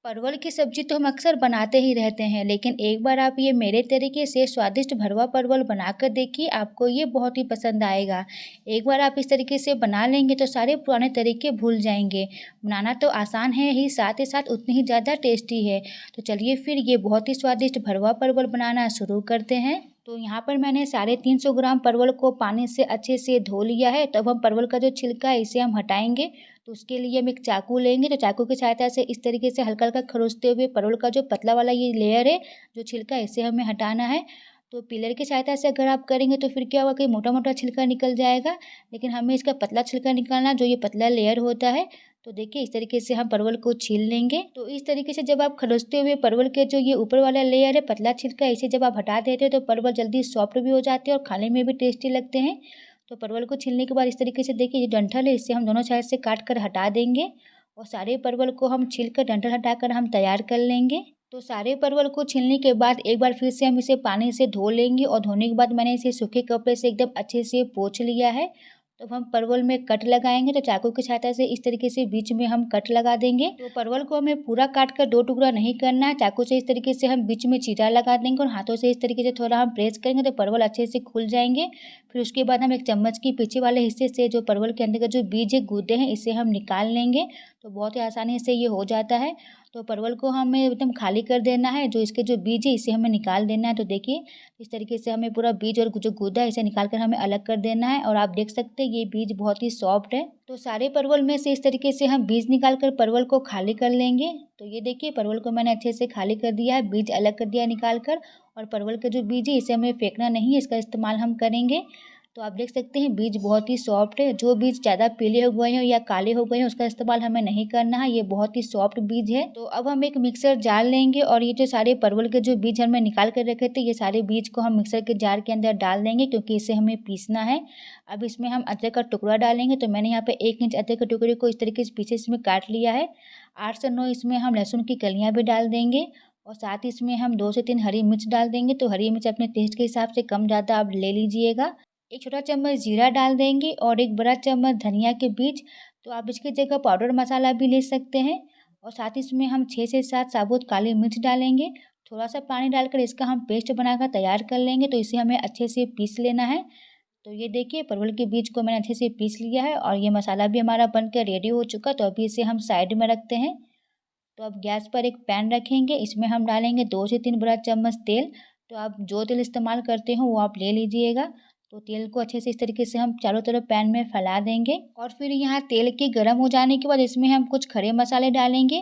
परवल की सब्ज़ी तो हम अक्सर बनाते ही रहते हैं, लेकिन एक बार आप ये मेरे तरीके से स्वादिष्ट भरवा परवल बनाकर देखिए, आपको ये बहुत ही पसंद आएगा। एक बार आप इस तरीके से बना लेंगे तो सारे पुराने तरीके भूल जाएँगे। बनाना तो आसान है ही, साथ ही साथ उतनी ही ज़्यादा टेस्टी है। तो चलिए फिर ये बहुत ही स्वादिष्ट भरवा परवल बनाना शुरू करते हैं। तो यहाँ पर मैंने 350 ग्राम परवल को पानी से अच्छे से धो लिया है। तो अब हम परवल का जो छिलका है इसे हम हटाएँगे। तो उसके लिए हम एक चाकू लेंगे, तो चाकू की सहायता से इस तरीके से हल्का-हल्का खरोंचते हुए परवल का जो पतला वाला ये लेयर है, जो छिलका है इसे हमें हटाना है। तो पीलर की सहायता से अगर आप करेंगे तो फिर क्या होगा कि मोटा-मोटा छिलका निकल जाएगा, लेकिन हमें इसका पतला छिलका निकालना है, जो ये पतला लेयर होता है। तो देखिए इस तरीके से हम परवल को छील लेंगे। तो इस तरीके से जब आप खरोंचते हुए परवल के जो ये ऊपर वाला लेयर है पतला छिलका, इसे जब आप हटा देते हो तो परवल जल्दी सॉफ्ट भी हो जाते हैं और खाने में भी टेस्टी लगते हैं। तो परवल को छीलने के बाद इस तरीके से देखिए ये डंठल है, इसे हम दोनों साइड से काट कर हटा देंगे और सारे परवल को हम छील कर डंठल हटाकर हम तैयार कर लेंगे। तो सारे परवल को छीलने के बाद एक बार फिर से हम इसे पानी से धो लेंगे और धोने के बाद मैंने इसे सूखे कपड़े से एकदम अच्छे से पोंछ लिया है। तो अब हम परवल में कट लगाएँगे, तो चाकू की सहायता से इस तरीके से बीच में हम कट लगा देंगे। तो परवल को हमें पूरा काट कर 2 टुकड़ा नहीं करना है, चाकू से इस तरीके से हम बीच में चीरा लगा देंगे और हाथों से इस तरीके से थोड़ा हम प्रेस करेंगे तो परवल अच्छे से खुल जाएँगे। फिर उसके बाद हम एक चम्मच के पीछे वाले हिस्से से जो परवल के अंदर का जो बीज है, गूदे हैं, इसे हम निकाल लेंगे। तो बहुत ही आसानी से ये हो जाता है। तो परवल को हमें एकदम खाली कर देना है, जो इसके जो बीज है इसे हमें निकाल देना है। तो देखिए इस तरीके से हमें पूरा बीज और जो गूदा है इसे निकाल कर हमें अलग कर देना है और आप देख सकते हैं ये बीज बहुत ही सॉफ्ट है। तो सारे परवल में से इस तरीके से हम बीज निकाल कर परवल को खाली कर लेंगे। तो ये देखिए परवल को मैंने अच्छे से खाली कर दिया है, बीज अलग कर दिया है निकाल कर और परवल के जो बीज है इसे हमें फेंकना नहीं है, इसका इस्तेमाल हम करेंगे। तो आप देख सकते हैं बीज बहुत ही सॉफ्ट है, जो बीज ज़्यादा पीले हो गए हैं या काले हो गए हैं उसका इस्तेमाल हमें नहीं करना है, ये बहुत ही सॉफ्ट बीज है। तो अब हम एक मिक्सर जार लेंगे और ये जो सारे परवल के जो बीज हमने निकाल कर रखे थे, ये सारे बीज को हम मिक्सर के जार के अंदर डाल देंगे क्योंकि इसे हमें पीसना है। अब इसमें हम अदरक का टुकड़ा डालेंगे, तो मैंने यहाँ पे 1 इंच अदरक के टुकड़े को इस तरीके से पीसेस में काट लिया है। 8 से 9 इसमें हम लहसुन की कलियाँ भी डाल देंगे और साथ ही इसमें हम 2 से 3 हरी मिर्च डाल देंगे। तो हरी मिर्च अपने टेस्ट के हिसाब से कम ज़्यादा आप ले लीजिएगा। 1 छोटा चम्मच जीरा डाल देंगे और 1 बड़ा चम्मच धनिया के बीज। तो आप इसकी जगह पाउडर मसाला भी ले सकते हैं और साथ ही इसमें हम 6 से 7 साबुत काली मिर्च डालेंगे। थोड़ा-सा पानी डालकर इसका हम पेस्ट बनाकर तैयार कर लेंगे, तो इसे हमें अच्छे से पीस लेना है। तो ये देखिए परवल के बीज को मैंने अच्छे से पीस लिया है और ये मसाला भी हमारा बनकर रेडी हो चुका है, तो अभी इसे हम साइड में रखते हैं। तो अब गैस पर एक पैन रखेंगे, इसमें हम डालेंगे 2 से 3 बड़ा चम्मच तेल। तो आप जो तेल इस्तेमाल करते हो वो आप ले लीजिएगा। तो तेल को अच्छे से इस तरीके से हम चारों तरफ पैन में फैला देंगे और फिर यहाँ तेल के गर्म हो जाने के बाद इसमें हम कुछ खड़े मसाले डालेंगे।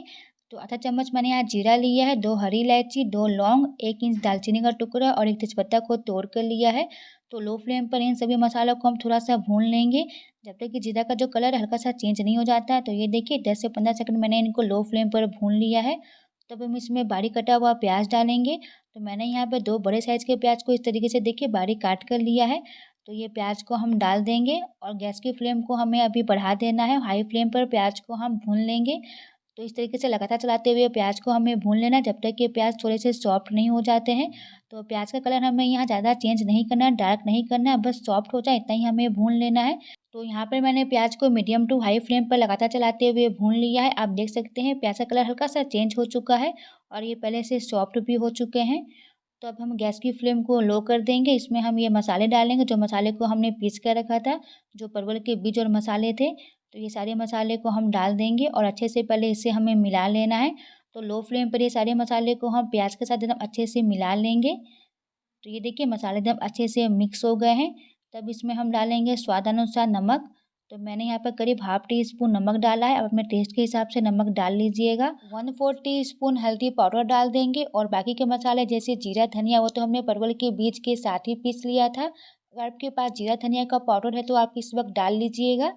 तो आधा चम्मच मैंने यहाँ जीरा लिया है, 2 हरी इलायची, 2 लौंग, 1 इंच दालचीनी का टुकड़ा और 1 तेजपत्ता को तोड़ कर लिया है। तो लो फ्लेम पर इन सभी मसालों को हम थोड़ा-सा भून लेंगे, जब तक कि जीरा का जो कलर है हल्का-सा चेंज नहीं हो जाता है। तो ये देखिए 10 से 15 सेकंड मैंने इनको लो फ्लेम पर भून लिया है। तब हम इसमें बारीक कटा हुआ प्याज डालेंगे। तो मैंने यहाँ पे 2 बड़े साइज़ के प्याज को इस तरीके से देखिए बारीक काट कर लिया है। तो ये प्याज को हम डाल देंगे और गैस की फ्लेम को हमें अभी बढ़ा देना है, हाई फ्लेम पर प्याज को हम भून लेंगे। तो इस तरीके से लगातार चलाते हुए प्याज को हमें भून लेना है जब तक कि प्याज थोड़े से सॉफ्ट नहीं हो जाते हैं। तो प्याज का कलर हमें यहाँ ज़्यादा चेंज नहीं करना है, डार्क नहीं करना है, बस सॉफ्ट हो जाए इतना ही हमें भून लेना है। तो यहाँ पर मैंने प्याज को मीडियम टू हाई फ्लेम पर लगातार चलाते हुए भून लिया है। आप देख सकते हैं प्याज का कलर हल्का-सा चेंज हो चुका है और ये पहले से सॉफ्ट भी हो चुके हैं। तो अब हम गैस की फ्लेम को लो कर देंगे, इसमें हम ये मसाले डालेंगे, जो मसाले को हमने पीस कर रखा था, जो परवल के बीज और मसाले थे। तो ये सारे मसाले को हम डाल देंगे और अच्छे से पहले इसे हमें मिला लेना है। तो लो फ्लेम पर ये सारे मसाले को हम प्याज के साथ एकदम अच्छे से मिला लेंगे। तो ये देखिए मसाले एकदम अच्छे से मिक्स हो गए हैं। तब इसमें हम डालेंगे स्वादानुसार नमक। तो मैंने यहाँ पर करीब हाफ़ टी स्पून नमक डाला है, आप अपने टेस्ट के हिसाब से नमक डाल लीजिएगा। 1/4 टीस्पून हल्दी पाउडर डाल देंगे और बाकी के मसाले जैसे जीरा, धनिया वो तो हमने परवल के बीज के साथ ही पीस लिया था। अगर आपके पास जीरा, धनिया का पाउडर है तो आप इस वक़्त डाल लीजिएगा।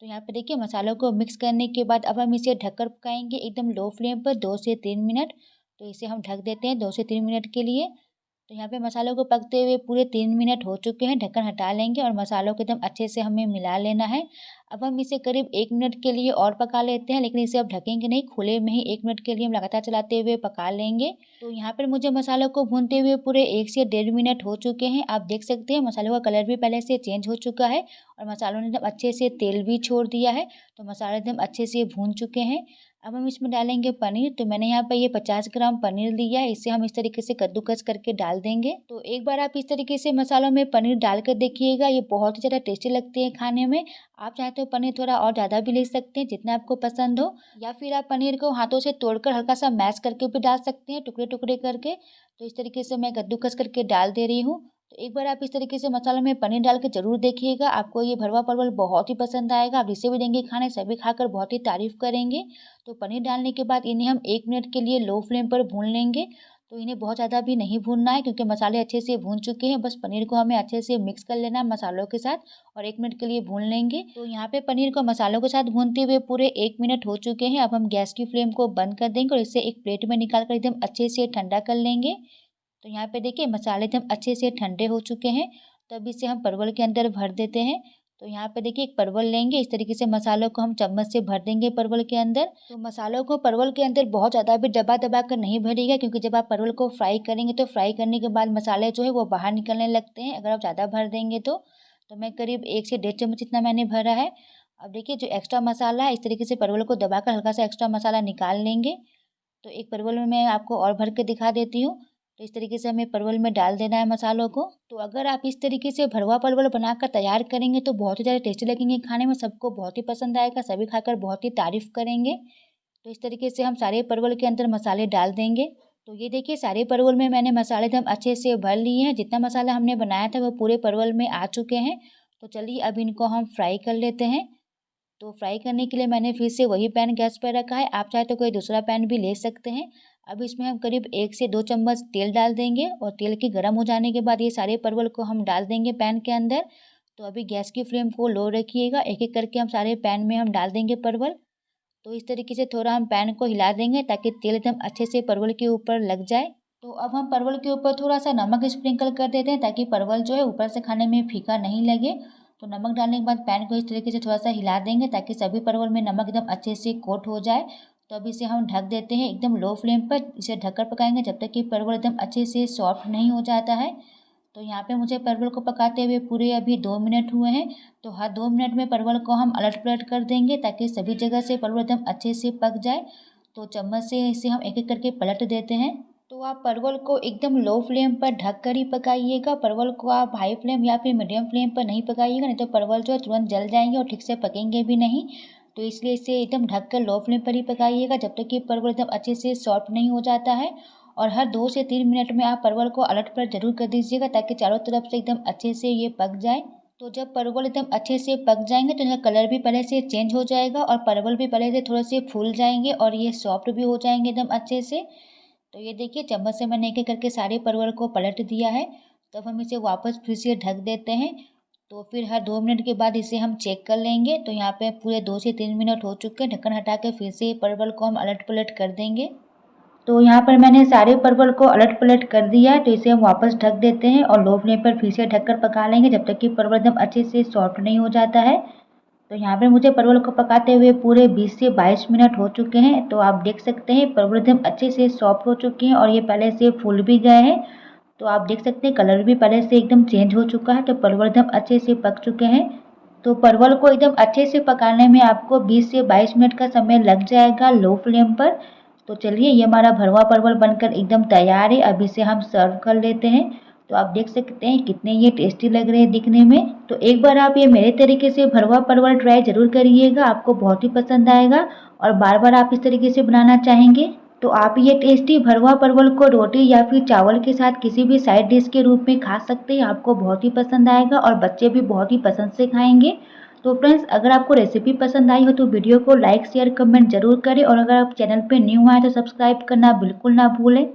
तो यहाँ पे देखिए मसालों को मिक्स करने के बाद अब हम इसे ढककर पकाएँगे एकदम लो फ्लेम पर 2 से 3 मिनट। तो इसे हम ढक देते हैं 2 से 3 मिनट के लिए। तो यहाँ पे मसालों को पकते हुए पूरे 3 मिनट हो चुके हैं, ढक्कन हटा लेंगे और मसालों को एकदम अच्छे से हमें मिला लेना है। अब हम इसे करीब 1 मिनट के लिए और पका लेते हैं, लेकिन इसे अब ढकेंगे नहीं, खुले में ही 1 मिनट के लिए हम लगातार चलाते हुए पका लेंगे। तो यहाँ पर मुझे मसालों को भूनते हुए पूरे 1 से डेढ़ मिनट हो चुके हैं। आप देख सकते हैं मसालों का कलर भी पहले से चेंज हो चुका है और मसालों ने एकदम अच्छे से तेल भी छोड़ दिया है, तो मसाले एकदम अच्छे से भून चुके हैं। अब हम इसमें डालेंगे पनीर। तो मैंने यहाँ पे ये 50 ग्राम पनीर लिया है, इसे हम इस तरीके से कद्दूकस करके डाल देंगे। तो एक बार आप इस तरीके से मसालों में पनीर डाल कर देखिएगा, ये बहुत ही ज़्यादा टेस्टी लगती है खाने में। आप चाहे तो पनीर थोड़ा और ज़्यादा भी ले सकते हैं, जितना आपको पसंद हो, या फिर आप पनीर को हाथों से तोड़कर हल्का सा मैश करके भी डाल सकते हैं, टुकड़े टुकड़े करके। तो इस तरीके से मैं कद्दूकस करके डाल दे रही हूँ। तो एक बार आप इस तरीके से मसालों में पनीर डाल के ज़रूर देखिएगा, आपको ये भरवा परवल बहुत ही पसंद आएगा। आप जिसे भी देंगे खाने, सभी खाकर बहुत ही तारीफ़ करेंगे। तो पनीर डालने के बाद इन्हें हम 1 मिनट के लिए लो फ्लेम पर भून लेंगे। तो इन्हें बहुत ज़्यादा भी नहीं भूनना है, क्योंकि मसाले अच्छे से भून चुके हैं। बस पनीर को हमें अच्छे से मिक्स कर लेना है मसालों के साथ और 1 मिनट के लिए भून लेंगे। तो यहाँ पे पनीर को मसालों के साथ भूनते हुए पूरे 1 मिनट हो चुके हैं। अब हम गैस की फ्लेम को बंद कर देंगे और इसे एक प्लेट में निकाल कर एकदम अच्छे से ठंडा कर लेंगे। तो यहाँ पे देखिए मसाले एकदम अच्छे से ठंडे हो चुके हैं। तो अब इसे हम परवल के अंदर भर देते हैं। तो यहाँ पे देखिए एक परवल लेंगे, इस तरीके से मसालों को हम चम्मच से भर देंगे परवल के अंदर। तो मसालों को परवल के अंदर बहुत ज़्यादा भी दबा दबा कर नहीं भरिएगा, क्योंकि जब आप परवल को फ्राई करेंगे तो फ्राई करने के बाद मसाले जो है वो बाहर निकलने लगते हैं, अगर आप ज़्यादा भर देंगे तो मैं करीब 1 से 1.5 चम्मच इतना मैंने भरा है। अब देखिए जो एक्स्ट्रा मसाला है, इस तरीके से परवल को दबाकर हल्का सा एक्स्ट्रा मसाला निकाल लेंगे। तो एक परवल में मैं आपको और भर के दिखा देती हूँ। तो इस तरीके से हमें परवल में डाल देना है मसालों को। तो अगर आप इस तरीके से भरवा परवल बनाकर तैयार करेंगे तो बहुत ही ज़्यादा टेस्टी लगेंगे खाने में, सबको बहुत ही पसंद आएगा, सभी खाकर बहुत ही तारीफ़ करेंगे। तो इस तरीके से हम सारे परवल के अंदर मसाले डाल देंगे। तो ये देखिए सारे परवल में मैंने मसाले एकदम अच्छे से भर लिए हैं, जितना मसाला हमने बनाया था वो पूरे परवल में आ चुके हैं। तो चलिए अब इनको हम फ्राई कर लेते हैं। तो फ्राई करने के लिए मैंने फिर से वही पैन गैस पर रखा है, आप चाहे तो कोई दूसरा पैन भी ले सकते हैं। अब इसमें हम करीब 1 से 2 चम्मच तेल डाल देंगे और तेल के गर्म हो जाने के बाद ये सारे परवल को हम डाल देंगे पैन के अंदर। तो अभी गैस की फ्लेम को लो रखिएगा, एक एक करके हम सारे पैन में हम डाल देंगे परवल। तो इस तरीके से थोड़ा हम पैन को हिला देंगे ताकि तेल एकदम अच्छे से परवल के ऊपर लग जाए। तो अब हम परवल के ऊपर थोड़ा सा नमक स्प्रिंकल कर देते हैं, ताकि परवल जो है ऊपर से खाने में फीका नहीं लगे। तो नमक डालने के बाद पैन को इस तरीके से थोड़ा सा हिला देंगे ताकि सभी परवल में नमक एकदम अच्छे से कोट हो जाए। तो अब इसे हम ढक देते हैं एकदम लो फ्लेम पर, इसे ढककर पकाएंगे जब तक कि परवल एकदम अच्छे से सॉफ्ट नहीं हो जाता है। तो यहाँ पे मुझे परवल को पकाते हुए पूरे अभी 2 मिनट हुए हैं। तो हर 2 मिनट में परवल को हम अलट पलट कर देंगे ताकि सभी जगह से परवल एकदम अच्छे से पक जाए। तो चम्मच से इसे हम एक एक करके पलट देते हैं। तो आप परवल को एकदम लो फ्लेम पर ढक कर ही पकाइएगा, परवल को आप हाई फ्लेम या फिर मीडियम फ्लेम पर नहीं पकाइएगा, नहीं तो परवल जो है तुरंत जल जाएंगे और ठीक से पकेंगे भी नहीं। तो इसलिए इसे एकदम ढक कर लो फ्लेम पर ही पकाइएगा जब तक कि परवल एकदम अच्छे से सॉफ्ट नहीं हो जाता है। और हर 2 से 3 मिनट में आप परवल को अलट पलट जरूर कर दीजिएगा ताकि चारों तरफ से एकदम अच्छे से ये पक जाए। तो जब परवल एकदम अच्छे से पक जाएंगे तो इनका कलर भी पहले से चेंज हो जाएगा और परवल भी पहले से थोड़े से फूल जाएंगे और ये सॉफ्ट भी हो जाएंगे एकदम अच्छे से। तो ये देखिए चम्मच से मैंने एक एक करके सारे परवल को पलट दिया है। तो अब हम इसे वापस फिर से ढक देते हैं। तो फिर हर 2 मिनट के बाद इसे हम चेक कर लेंगे। तो यहाँ पे पूरे 2 से 3 मिनट हो चुके हैं, ढक्कन हटा के फिर से परवल को हम अलट पलट कर देंगे। तो यहाँ पर मैंने सारे परवल को अलट पलट कर दिया है। तो इसे हम वापस ढक देते हैं और लो फ्लेम पर फिर से ढककर पका लेंगे जब तक कि परवल एकदम अच्छे से सॉफ्ट नहीं हो जाता है। तो यहाँ पे मुझे परवल को पकाते हुए पूरे 20 से 22 मिनट हो चुके हैं। तो आप देख सकते हैं परवल एकदम अच्छे से सॉफ्ट हो चुके हैं और ये पहले से फूल भी गए हैं। तो आप देख सकते हैं कलर भी पहले से एकदम चेंज हो चुका है। तो परवल एकदम अच्छे से पक चुके हैं। तो परवल को एकदम अच्छे से पकाने में आपको 20 से 22 मिनट का समय लग जाएगा लो फ्लेम पर। तो चलिए ये हमारा भरवा परवल बनकर एकदम तैयार है। अब इसे हम सर्व कर लेते हैं। तो आप देख सकते हैं कितने ये टेस्टी लग रहे हैं दिखने में। तो एक बार आप ये मेरे तरीके से भरवा परवल ट्राई ज़रूर करिएगा, आपको बहुत ही पसंद आएगा और बार बार आप इस तरीके से बनाना चाहेंगे। तो आप ये टेस्टी भरवा परवल को रोटी या फिर चावल के साथ किसी भी साइड डिश के रूप में खा सकते हैं, आपको बहुत ही पसंद आएगा और बच्चे भी बहुत ही पसंद से खाएंगे। तो फ्रेंड्स अगर आपको रेसिपी पसंद आई हो तो वीडियो को लाइक शेयर कमेंट जरूर करें और अगर आप चैनल पे न्यू आए तो सब्सक्राइब करना बिल्कुल ना भूलें।